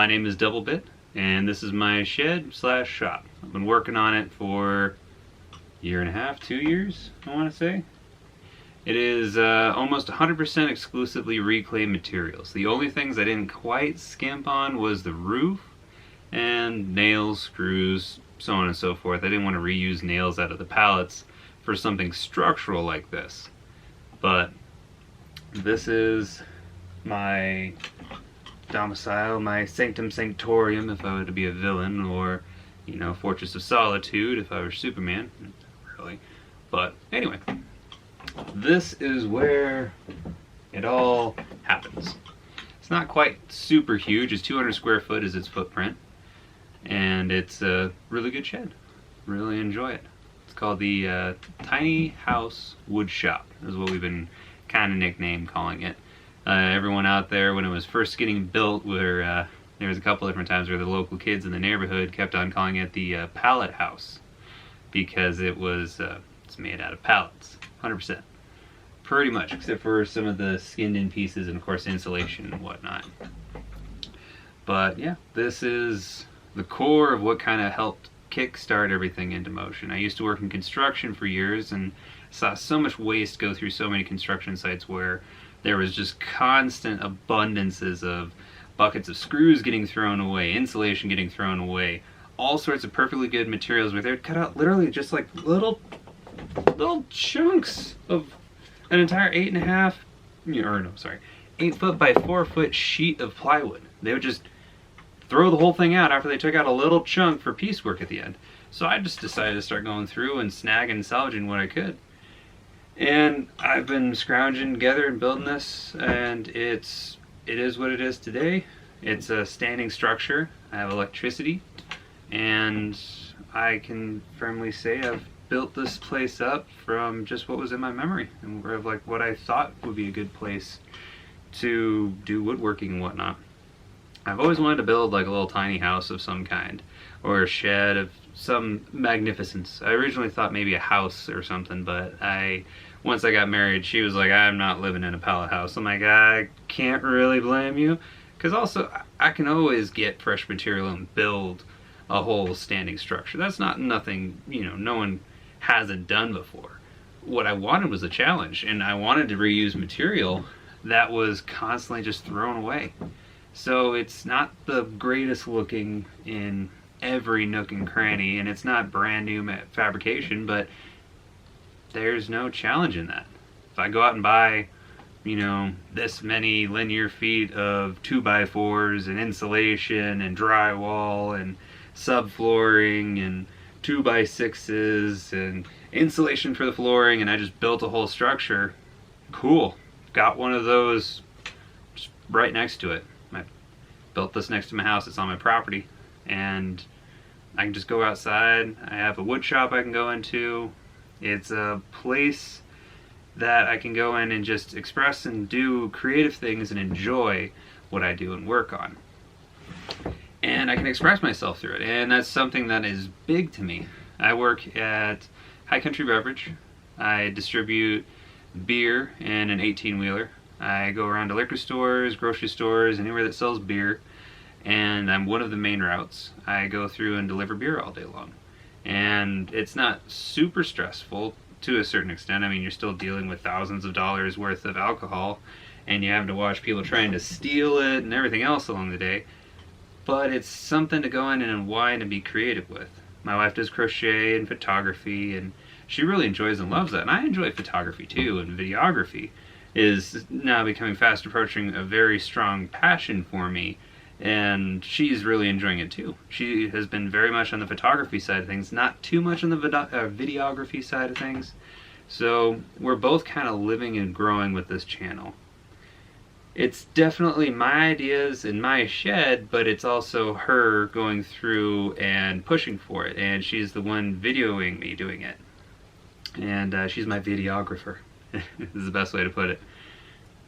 My name is Double Bit, and this is my shed slash shop. I've been working on it for a year and a half, 2 years, I want to say. It is almost 100% exclusively reclaimed materials. The only things I didn't quite skimp on was the roof and nails, screws, so on and so forth. I didn't want to reuse nails out of the pallets for something structural like this. But this is my domicile, my sanctum sanctorium if I were to be a villain, or, you know, Fortress of Solitude if I were Superman. Really. But anyway, this is where it all happens. It's not quite super huge. It's 200 square foot is its footprint, and it's a really good shed. Really enjoy it. It's called the Tiny House Wood Shop is what we've been kind of nickname calling it. Everyone out there, when it was first getting built, where there was a couple different times where the local kids in the neighborhood kept on calling it the pallet house, because it was it's made out of pallets, 100%, pretty much, except for some of the skinned-in pieces and of course insulation and whatnot. But yeah, this is the core of what kind of helped kickstart everything into motion. I used to work in construction for years and saw so much waste go through so many construction sites where there was just constant abundances of buckets of screws getting thrown away, insulation getting thrown away, all sorts of perfectly good materials where they would cut out literally just like little chunks of an entire 8 foot by 4 foot sheet of plywood. They would just throw the whole thing out after they took out a little chunk for piecework at the end. So I just decided to start going through and snagging and salvaging what I could. And I've been scrounging together and building this, and it is what it is today. It's a standing structure. I have electricity, and I can firmly say I've built this place up from just what was in my memory, and of like what I thought would be a good place to do woodworking and whatnot. I've always wanted to build like a little tiny house of some kind, or a shed of some magnificence. I originally thought maybe a house or something, but once I got married, she was like, I'm not living in a pallet house. I'm like, I can't really blame you, because also I can always get fresh material and build a whole standing structure. That's not nothing, you know, no one hasn't done before. What I wanted was a challenge, and I wanted to reuse material that was constantly just thrown away. So it's not the greatest looking in every nook and cranny, and it's not brand new fabrication, but there's no challenge in that. If I go out and buy, you know, this many linear feet of 2x4s and insulation and drywall and subflooring and 2x6s and insulation for the flooring, and I just built a whole structure, cool. Got one of those just right next to it. I built this next to my house. It's on my property, and I can just go outside. I have a wood shop I can go into. It's a place that I can go in and just express and do creative things and enjoy what I do and work on. And I can express myself through it, and that's something that is big to me. I work at High Country Beverage. I distribute beer in an 18-wheeler. I go around to liquor stores, grocery stores, anywhere that sells beer, and I'm one of the main routes. I go through and deliver beer all day long. And it's not super stressful to a certain extent. I mean, you're still dealing with thousands of dollars worth of alcohol, and you have to watch people trying to steal it and everything else along the day. But it's something to go in and unwind and be creative with. My wife does crochet and photography, and she really enjoys and loves that. And I enjoy photography too, and videography is now becoming fast approaching a very strong passion for me. And she's really enjoying it too. She has been very much on the photography side of things, not too much on the videography side of things. So we're both kind of living and growing with this channel. It's definitely my ideas in my shed, but it's also her going through and pushing for it. And she's the one videoing me doing it. And she's my videographer. This is the best way to put it.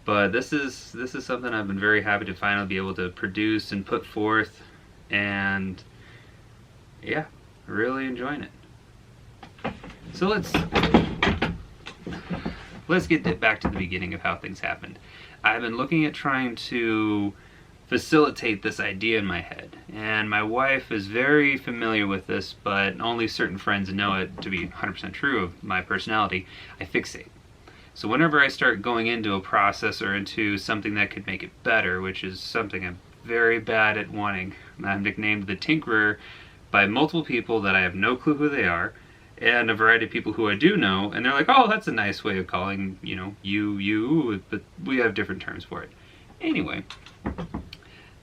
But this is something I've been very happy to finally be able to produce and put forth, and yeah, really enjoying it. So let's get back to the beginning of how things happened. I've been looking at trying to facilitate this idea in my head. And my wife is very familiar with this, but only certain friends know it to be 100% true of my personality. I fixate. So whenever I start going into a process or into something that could make it better, which is something I'm very bad at wanting, I'm nicknamed the Tinkerer by multiple people that I have no clue who they are, and a variety of people who I do know, and they're like, oh, that's a nice way of calling, you, but we have different terms for it. Anyway,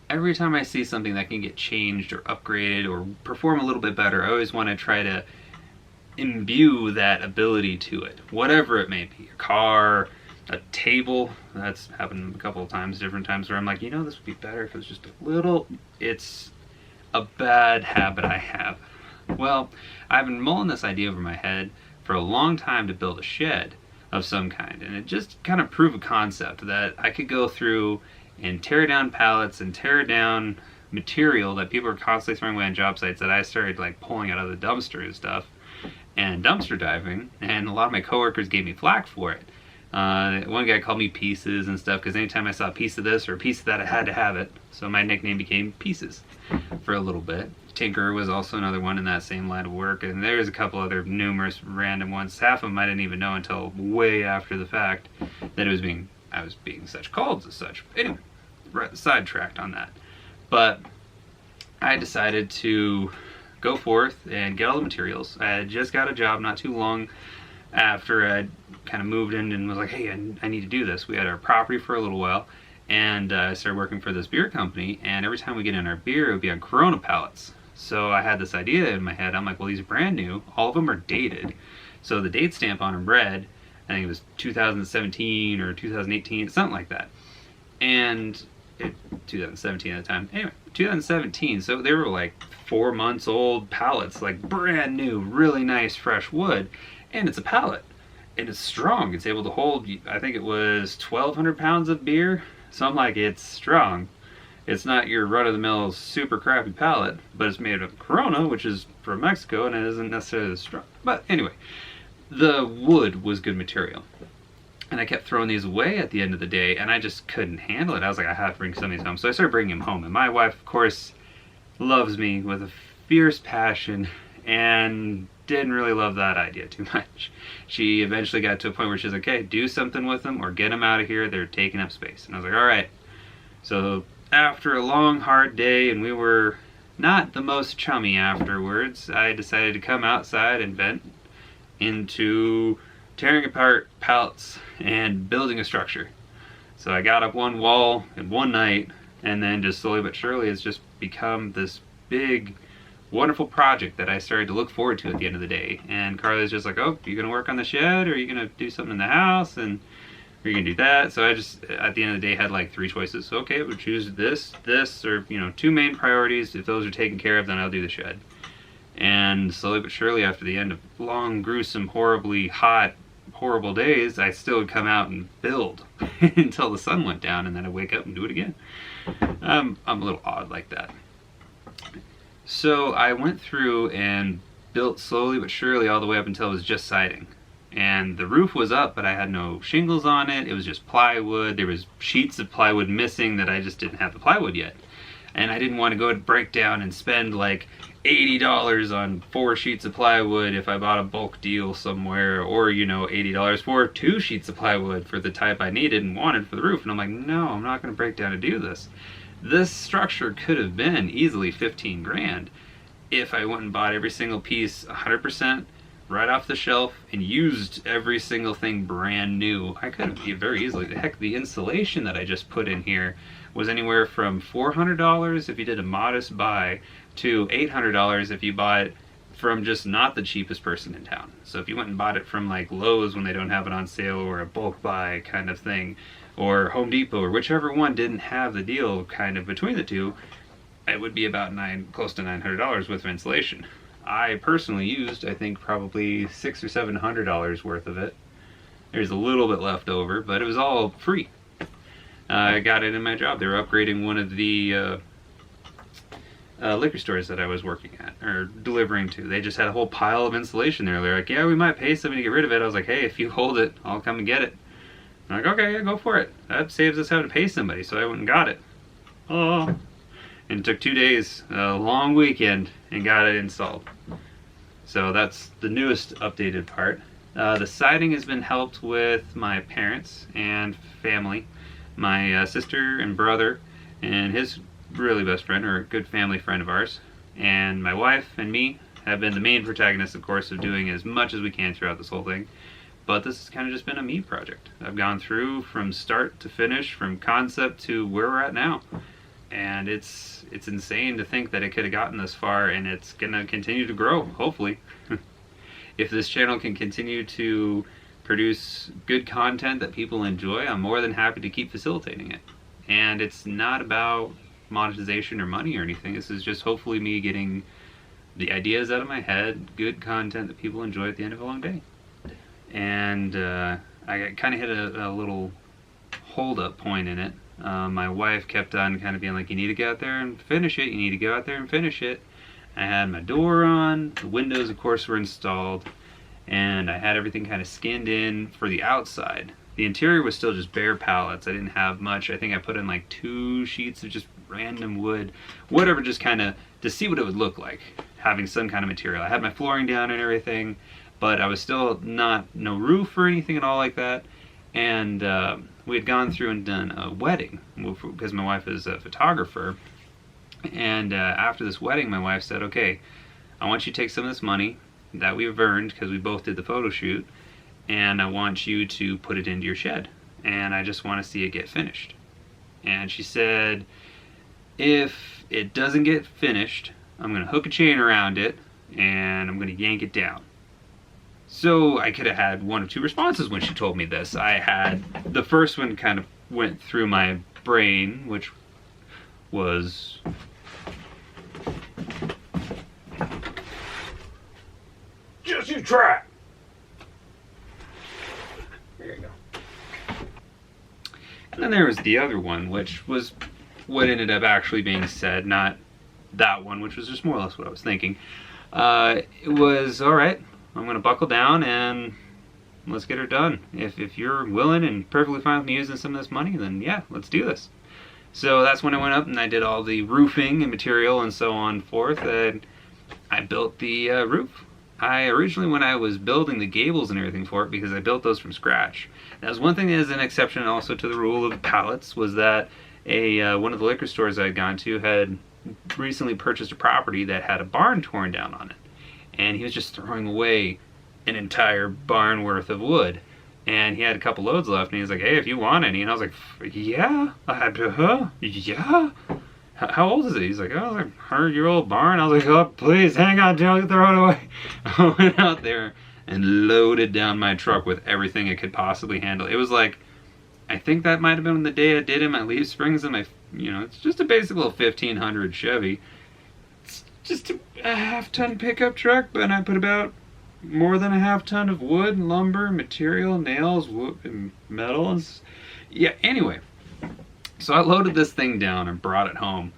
every time I see something that can get changed or upgraded or perform a little bit better, I always want to try to imbue that ability to it, whatever it may be. A car, a table. That's happened a couple of times, different times, where I'm like, this would be better if it was just a little. It's a bad habit I have. Well, I've been mulling this idea over my head for a long time to build a shed of some kind, and it just kind of proved a concept that I could go through and tear down pallets and tear down material that people are constantly throwing away on job sites that I started like pulling out of the dumpster and stuff, and dumpster diving, and a lot of my coworkers gave me flack for it. One guy called me Pieces and stuff, because anytime I saw a piece of this or a piece of that, I had to have it. So my nickname became Pieces for a little bit. Tinker was also another one in that same line of work, and there's a couple other numerous random ones. Half of them I didn't even know until way after the fact that I was being such called as such. Anyway, sidetracked on that. But I decided to go forth and get all the materials. I had just got a job not too long after I kind of moved in and was like, hey, I need to do this. We had our property for a little while, and I started working for this beer company, and every time we get in our beer, it would be on Corona pallets. So I had this idea in my head. I'm like, well, these are brand new. All of them are dated. So the date stamp on them read, I think it was 2017 or 2018, something like that. And 2017 at the time. Anyway, 2017, so they were like 4 months old pallets, like brand new, really nice fresh wood, and it's a pallet, and it's strong. It's able to hold, I think it was 1,200 pounds of beer. So I'm like, it's strong. It's not your run-of-the-mill super crappy pallet, but it's made of Corona, which is from Mexico, and it isn't necessarily as strong. But anyway, the wood was good material. And I kept throwing these away at the end of the day, and I just couldn't handle it. I was like, I have to bring some of these home. So I started bringing them home. And my wife, of course, loves me with a fierce passion and didn't really love that idea too much. She eventually got to a point where she's like, okay, do something with them or get them out of here. They're taking up space. And I was like, all right. So after a long, hard day, and we were not the most chummy afterwards, I decided to come outside and vent into tearing apart pallets and building a structure. So I got up one wall in one night, and then just slowly but surely it's just become this big, wonderful project that I started to look forward to at the end of the day. And Carla's just like, oh, you gonna work on the shed, or are you gonna do something in the house, and are you gonna do that? So I just, at the end of the day, had like 3 choices. So okay, we'll choose this, or 2 main priorities. If those are taken care of, then I'll do the shed. And slowly but surely, after the end of long, gruesome, horribly hot, horrible days, I still would come out and build until the sun went down, and then I'd wake up and do it again. I'm a little odd like that. So I went through and built slowly but surely all the way up until it was just siding. And the roof was up, but I had no shingles on it. It was just plywood. There was sheets of plywood missing that I just didn't have the plywood yet. And I didn't want to go and break down and spend like $80 on 4 sheets of plywood if I bought a bulk deal somewhere, or $80 for 2 sheets of plywood for the type I needed and wanted for the roof. And I'm like, no, I'm not going to break down to do this. This structure could have been easily 15 grand if I went and bought every single piece 100% right off the shelf and used every single thing brand new. I could have very easily. Heck, the insulation that I just put in here was anywhere from $400 if you did a modest buy to $800 if you bought it from just not the cheapest person in town. So if you went and bought it from like Lowe's when they don't have it on sale, or a bulk buy kind of thing, or Home Depot, or whichever one didn't have the deal kind of between the two, it would be about close to $900 with insulation. I personally used, I think, probably $600 or $700 worth of it. There's a little bit left over, but it was all free. I got it in my job. They were upgrading one of the liquor stores that I was working at, or delivering to. They just had a whole pile of insulation there. They're like, yeah, we might pay somebody to get rid of it. I was like, hey, if you hold it, I'll come and get it. I'm like, okay, yeah, go for it. That saves us having to pay somebody, so I went and got it. Oh. And it took 2 days, a long weekend, and got it installed. So that's the newest updated part. The siding has been helped with my parents and family. My sister and brother and his really best friend, or a good family friend of ours, and my wife and me have been the main protagonists, of course, of doing as much as we can throughout this whole thing. But this has kind of just been a me project. I've gone through from start to finish, from concept to where we're at now. And it's insane to think that it could have gotten this far, and it's gonna continue to grow, hopefully. If this channel can continue to produce good content that people enjoy, I'm more than happy to keep facilitating it. And it's not about monetization or money or anything. This is just hopefully me getting the ideas out of my head, good content that people enjoy at the end of a long day. And I kind of hit a little hold-up point in it. My wife kept on kind of being like, you need to go out there and finish it, you need to go out there and finish it. I had my door on, the windows of course were installed, and I had everything kind of skinned in for the outside. The interior was still just bare pallets. I didn't have much. I think I put in like 2 sheets of just random wood, whatever, just kind of to see what it would look like, having some kind of material. I had my flooring down and everything, but I was still no roof or anything at all like that. And we had gone through and done a wedding, because my wife is a photographer. And after this wedding, my wife said, okay, I want you to take some of this money that we've earned, because we both did the photo shoot, and I want you to put it into your shed, and I just want to see it get finished. And she said, if it doesn't get finished, I'm going to hook a chain around it, and I'm going to yank it down. So I could have had one of 2 responses when she told me this. I had, the first one kind of went through my brain, which was, just you try it. There you go. And then there was the other one, which was what ended up actually being said, not that one, which was just more or less what I was thinking. It was, all right, I'm going to buckle down and let's get her done. If you're willing and perfectly fine with me using some of this money, then yeah, let's do this. So that's when I went up and I did all the roofing and material and so on forth. And I built the roof. I originally, when I was building the gables and everything for it, because I built those from scratch. That was one thing that is an exception also to the rule of pallets, was that one of the liquor stores I had gone to had recently purchased a property that had a barn torn down on it. And he was just throwing away an entire barn worth of wood. And he had a couple loads left, and he was like, hey, if you want any. And I was like, yeah, yeah. How old is it? He's like, oh, like 100-year-old barn. I was like, oh, please, hang on, don't throw it away. I went out there and loaded down my truck with everything it could possibly handle. It was like, I think that might have been the day I did in my leaf springs and my, it's just a basic little 1500 Chevy. It's just a half-ton pickup truck, but I put about more than a half-ton of wood, lumber, material, nails, wood, and metal. And yeah, anyway. So I loaded this thing down and brought it home,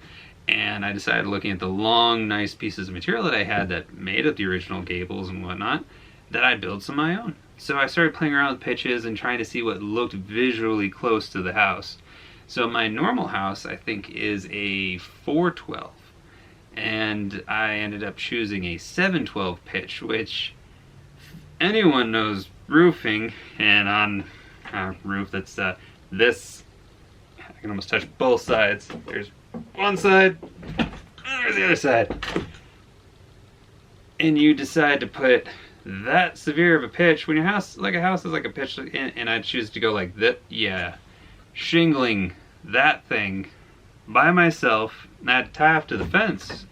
and I decided, looking at the long, nice pieces of material that I had that made up the original gables and whatnot, that I'd build some of my own. So I started playing around with pitches and trying to see what looked visually close to the house. So my normal house, I think, is a 412, and I ended up choosing a 712 pitch, which anyone knows roofing, and on a roof that's this, I can almost touch both sides. There's one side, there's the other side. And you decide to put that severe of a pitch when your house, like a house is like a pitch, and I choose to go like that, yeah. Shingling that thing by myself, and I had to tie off to the fence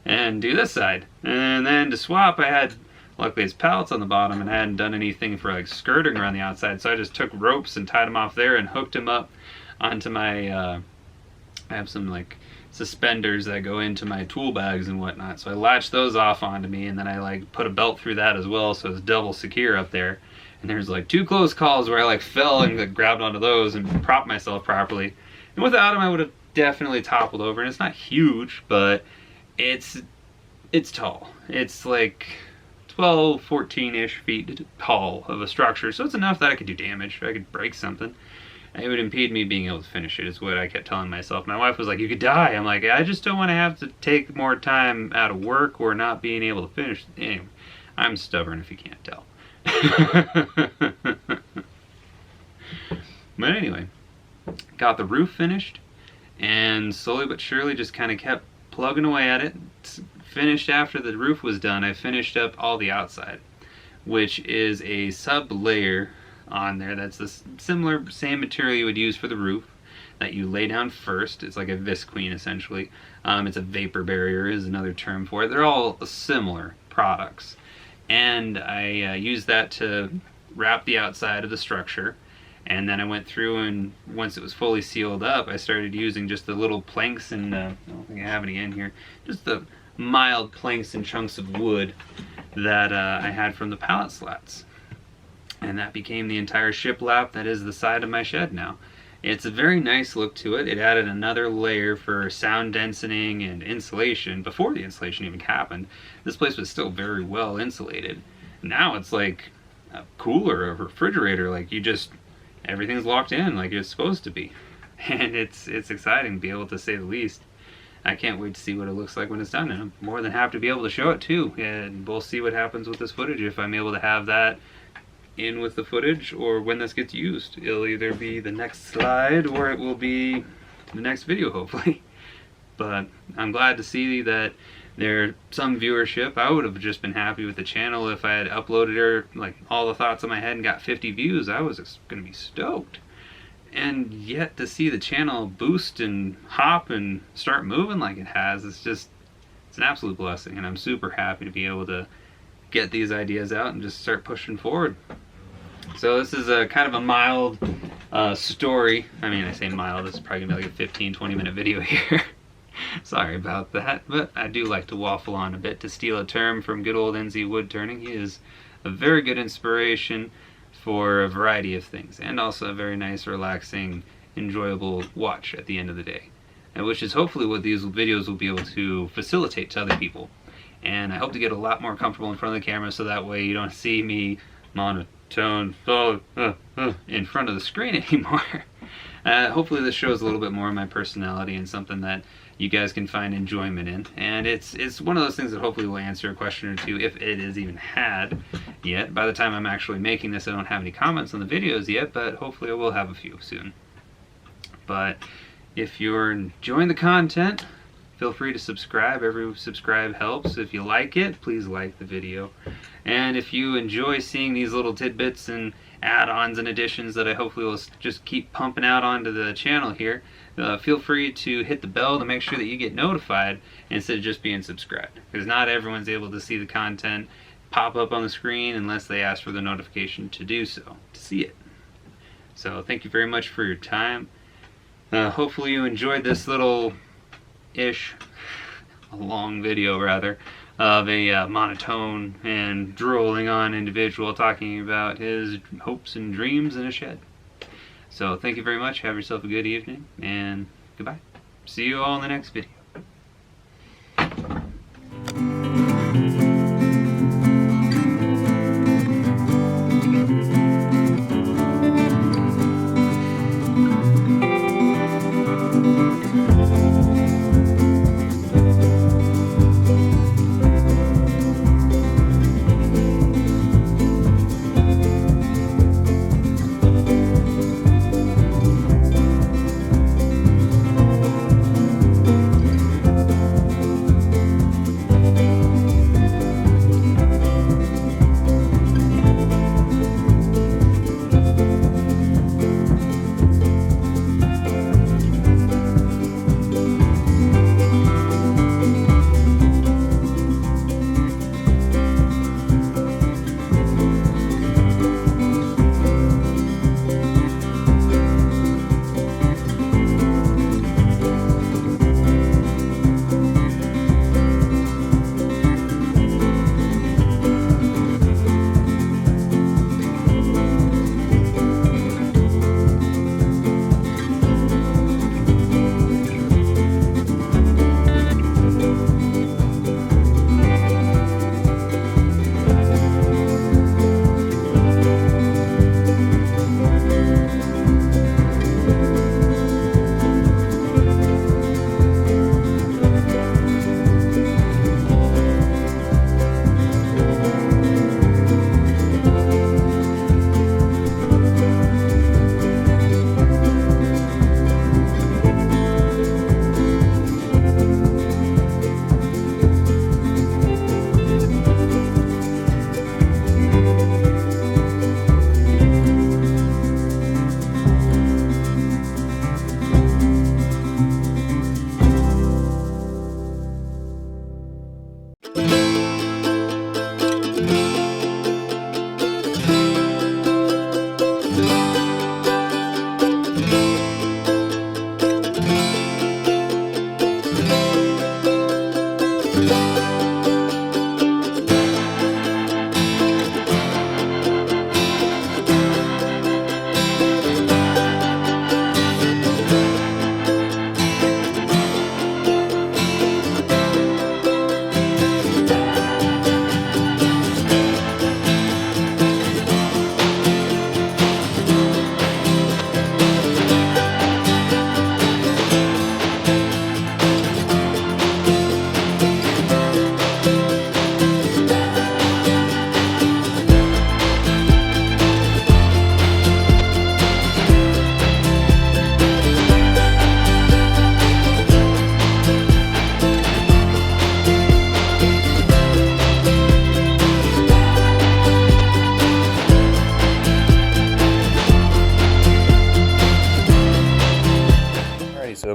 and do this side. And then to swap, I had, luckily it's pallets on the bottom, and I hadn't done anything for like skirting around the outside, so I just took ropes and tied them off there and hooked them up onto my, I have some like suspenders that go into my tool bags and whatnot, so I latched those off onto me, and then I like put a belt through that as well, so it's double secure up there. And there's like 2 close calls where I like fell and like, grabbed onto those and propped myself properly. And without them I would have definitely toppled over. And it's not huge, but it's tall. It's like 12, 14-ish feet tall of a structure, so it's enough that I could do damage. I could break something. It would impede me being able to finish it, is what I kept telling myself. My wife was like, you could die. I'm like, I just don't want to have to take more time out of work or not being able to finish. Anyway, I'm stubborn if you can't tell. But anyway, got the roof finished, and slowly but surely just kind of kept plugging away at it. Finished after the roof was done, I finished up all the outside, which is a sub-layer on there that's the same material you would use for the roof that you lay down first. It's like a visqueen essentially. It's a vapor barrier is another term for it. They're all similar products, and I used that to wrap the outside of the structure. And then I went through, and once it was fully sealed up, I started using just the little planks, and I don't think I have any in here, just the mild planks and chunks of wood that I had from the pallet slats. And that became the entire shiplap that is the side of my shed now. It's a very nice look to it. It added another layer for sound deadening and insulation. Before the insulation even happened, this place was still very well insulated. Now it's like a cooler, a refrigerator, like everything's locked in like it's supposed to be. And it's exciting to be able to say the least. I can't wait to see what it looks like when it's done, and I'm more than happy to be able to show it too. And we'll see what happens with this footage, if I'm able to have that in with the footage, or when this gets used. It'll either be the next slide or it will be the next video, hopefully. But I'm glad to see that there's some viewership. I would have just been happy with the channel if I had uploaded like all the thoughts in my head and got 50 views. I was going to be stoked. And yet to see the channel boost and hop and start moving like it has, it's an absolute blessing, and I'm super happy to be able to get these ideas out and just start pushing forward. So this is a kind of a mild story. I mean, I say mild, this is probably gonna be like a 15-20 minute video here. Sorry about that, but I do like to waffle on a bit. To steal a term from good old NZ Wood Turning, he is a very good inspiration for a variety of things, and also a very nice, relaxing, enjoyable watch at the end of the day, and which is hopefully what these videos will be able to facilitate to other people. And I hope to get a lot more comfortable in front of the camera, so that way you don't see me monotone in front of the screen anymore. Hopefully this shows a little bit more of my personality and something that you guys can find enjoyment in. And it's one of those things that hopefully will answer a question or two, if it is even had yet. By the time I'm actually making this, I don't have any comments on the videos yet, but hopefully I will have a few soon. But if you're enjoying the content, feel free to subscribe. Every subscribe helps. If you like it, please like the video. And if you enjoy seeing these little tidbits and add-ons and additions that I hopefully will just keep pumping out onto the channel here, feel free to hit the bell to make sure that you get notified instead of just being subscribed. Because not everyone's able to see the content pop up on the screen unless they ask for the notification to do so, to see it. So thank you very much for your time. Hopefully you enjoyed this little a long video rather, of a monotone and drooling on individual talking about his hopes and dreams in a shed. So thank you very much, have yourself a good evening, and goodbye. See you all in the next video.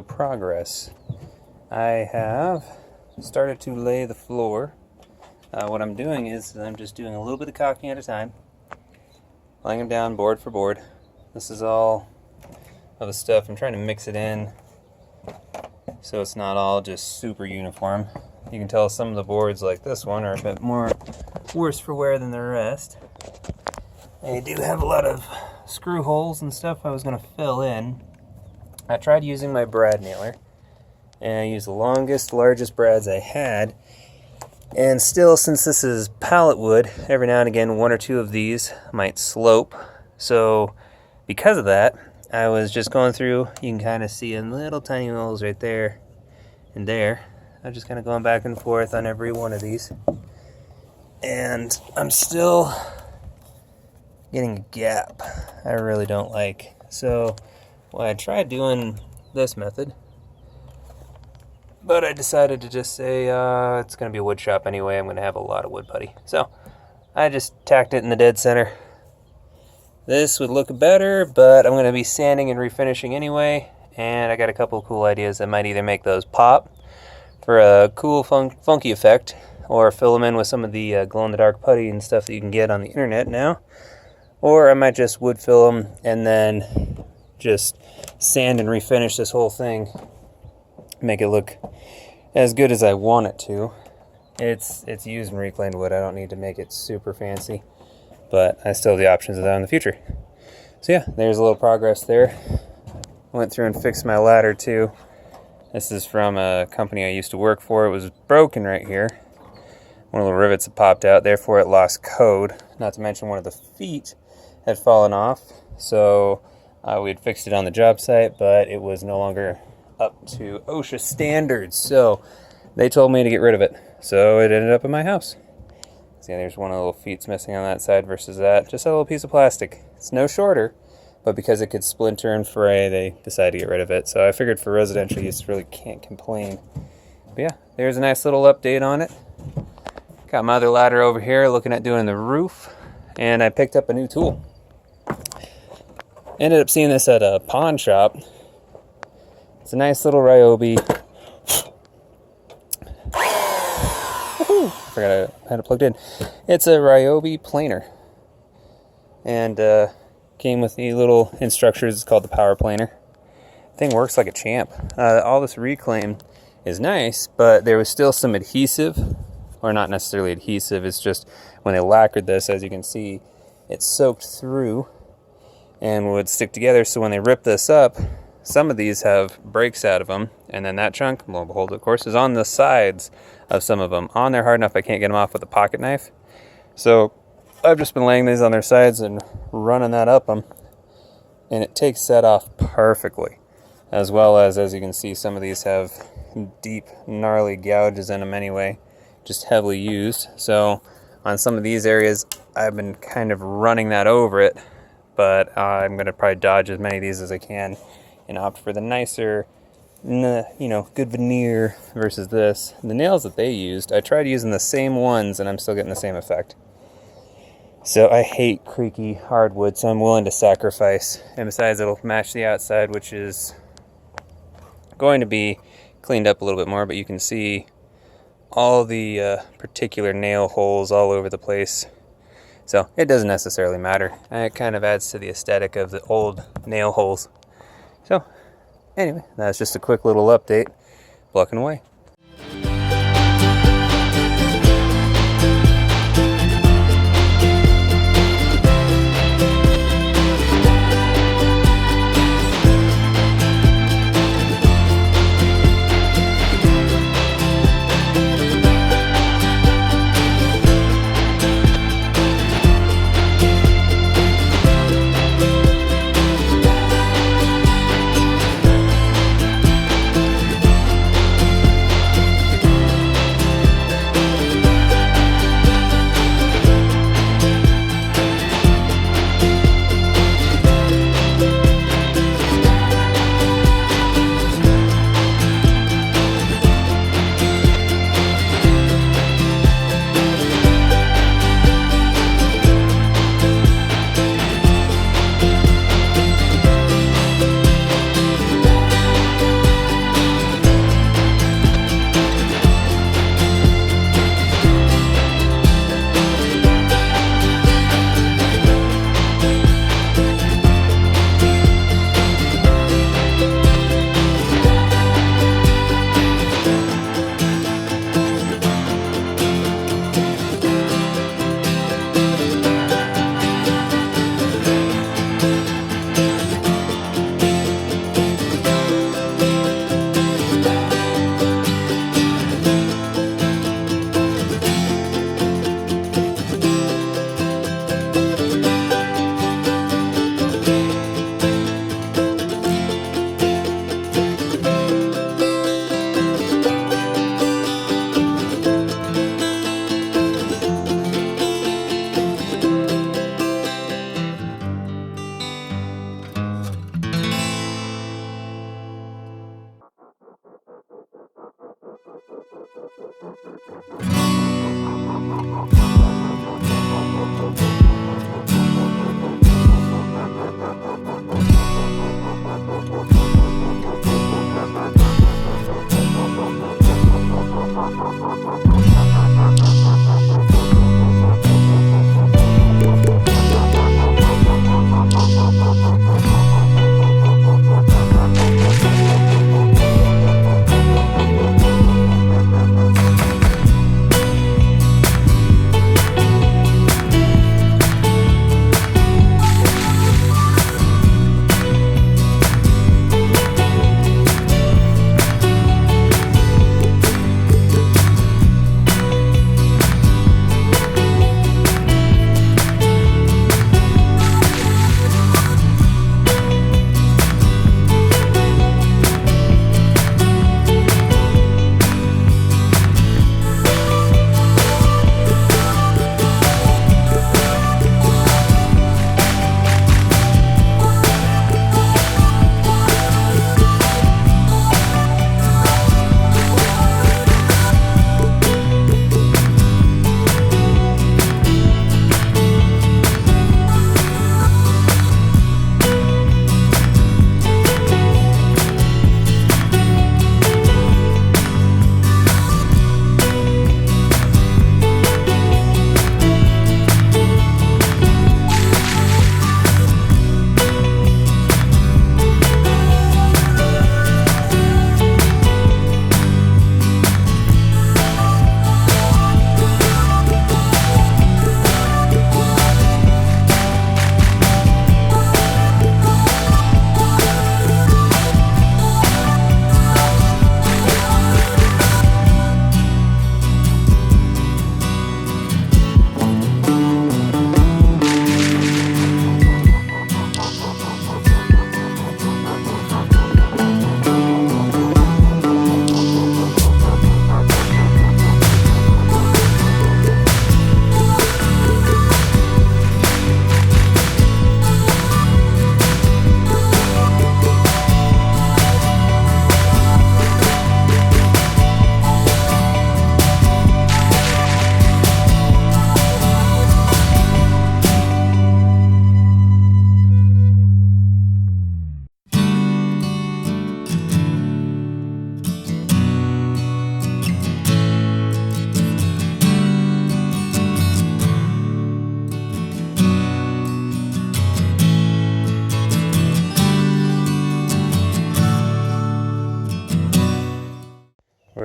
progress. I have started to lay the floor. What I'm doing is I'm just doing a little bit of caulking at a time, laying them down board for board. This is all of the stuff. I'm trying to mix it in so it's not all just super uniform. You can tell some of the boards like this one are a bit more worse for wear than the rest. They do have a lot of screw holes and stuff I was going to fill in. I tried using my brad nailer, and I used the longest, largest brads I had. And still, since this is pallet wood, every now and again one or two of these might slope. So because of that, I was just going through, you can kind of see in little tiny holes right there and there. I'm just kind of going back and forth on every one of these. And I'm still getting a gap I really don't like. So well, I tried doing this method, but I decided to just say it's going to be a wood shop anyway. I'm going to have a lot of wood putty. So I just tacked it in the dead center. This would look better, but I'm going to be sanding and refinishing anyway. And I got a couple of cool ideas that might either make those pop for a cool funky effect, or fill them in with some of the glow-in-the-dark putty and stuff that you can get on the internet now. Or I might just wood fill them and then just sand and refinish this whole thing. Make it look as good as I want it to. It's used and reclaimed wood. I don't need to make it super fancy, but I still have the options of that in the future. So yeah, there's a little progress there. Went through and fixed my ladder too. This is from a company I used to work for. It was broken right here. One of the rivets had popped out, therefore it lost code. Not to mention one of the feet had fallen off. So we had fixed it on the job site, but it was no longer up to OSHA standards, so they told me to get rid of it. So it ended up in my house. See, there's one of the little feet's missing on that side versus that. Just a little piece of plastic. It's no shorter, but because it could splinter and fray, they decided to get rid of it. So I figured for residential use, really can't complain. But yeah, there's a nice little update on it. Got my other ladder over here looking at doing the roof, and I picked up a new tool. Ended up seeing this at a pawn shop. It's a nice little Ryobi. Forgot I had it plugged in. It's a Ryobi planer. And came with the little instructions. It's called the power planer. Thing works like a champ. All this reclaim is nice, but there was still some adhesive. Or not necessarily adhesive. It's just when they lacquered this, as you can see, it soaked through and would stick together. So when they rip this up, some of these have breaks out of them, and then that chunk, lo and behold, of course, is on the sides of some of them. On there hard enough I can't get them off with a pocket knife. So I've just been laying these on their sides and running that up them, and it takes that off perfectly. As well as you can see, some of these have deep, gnarly gouges in them anyway, just heavily used. So on some of these areas, I've been kind of running that over it, but I'm going to probably dodge as many of these as I can and opt for the nicer, good veneer versus this. The nails that they used, I tried using the same ones and I'm still getting the same effect. So I hate creaky hardwood, so I'm willing to sacrifice. And besides, it'll match the outside, which is going to be cleaned up a little bit more, but you can see all the particular nail holes all over the place. So it doesn't necessarily matter. It kind of adds to the aesthetic of the old nail holes. So, anyway, that's just a quick little update. Plucking away.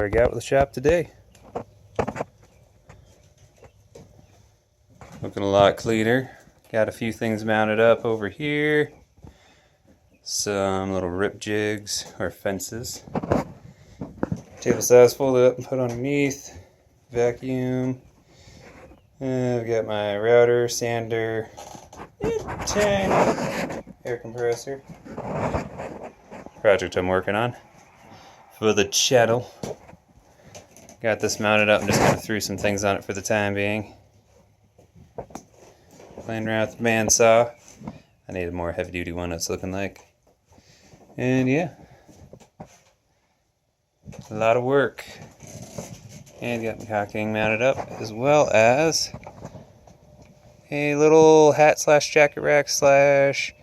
I got with the shop today. Looking a lot cleaner. Got a few things mounted up over here. Some little rip jigs or fences. Table saws folded up and put underneath. Vacuum. I've got my router, sander, tiny air compressor. Project I'm working on for the channel. Got this mounted up and just kind of threw some things on it for the time being. Playing around with the bandsaw. I need a more heavy duty one, it's looking like. And yeah, a lot of work. And got my caulking mounted up, as well as a little hat slash jacket rack slash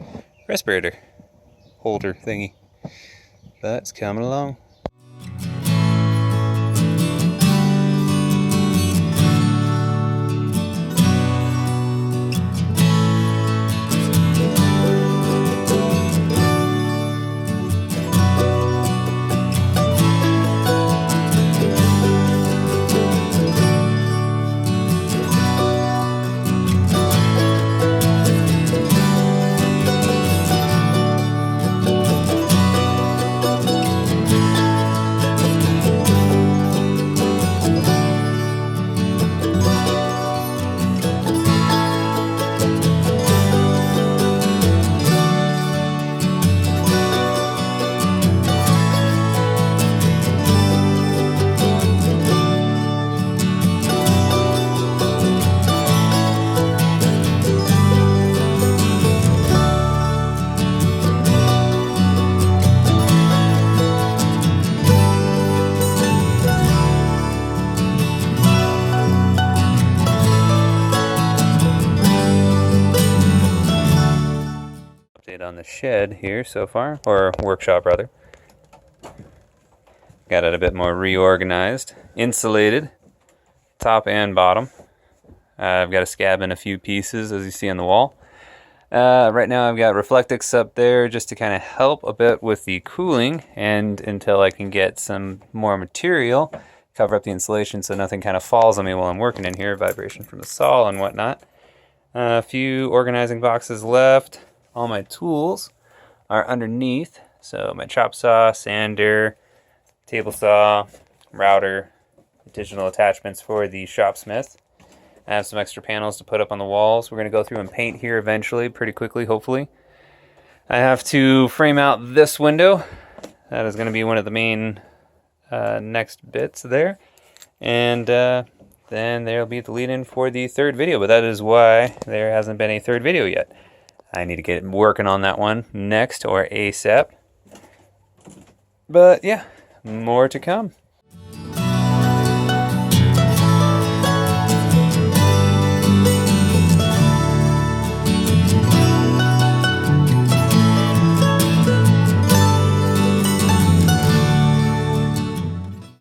respirator holder thingy. That's coming along. On the shed here so far, or workshop rather. Got it a bit more reorganized, insulated, top and bottom. I've got a scab in a few pieces as you see on the wall. Right now I've got Reflectix up there just to kind of help a bit with the cooling, and until I can get some more material, cover up the insulation so nothing kind of falls on me while I'm working in here, vibration from the saw and whatnot. A few organizing boxes left. All my tools are underneath, so my chop saw, sander, table saw, router, additional attachments for the shopsmith. I have some extra panels to put up on the walls. We're going to go through and paint here eventually, pretty quickly, hopefully. I have to frame out this window. That is going to be one of the main next bits there. And then there'll be the lead-in for the third video, but that is why there hasn't been a third video yet. I need to get working on that one next, or ASAP. But yeah, more to come.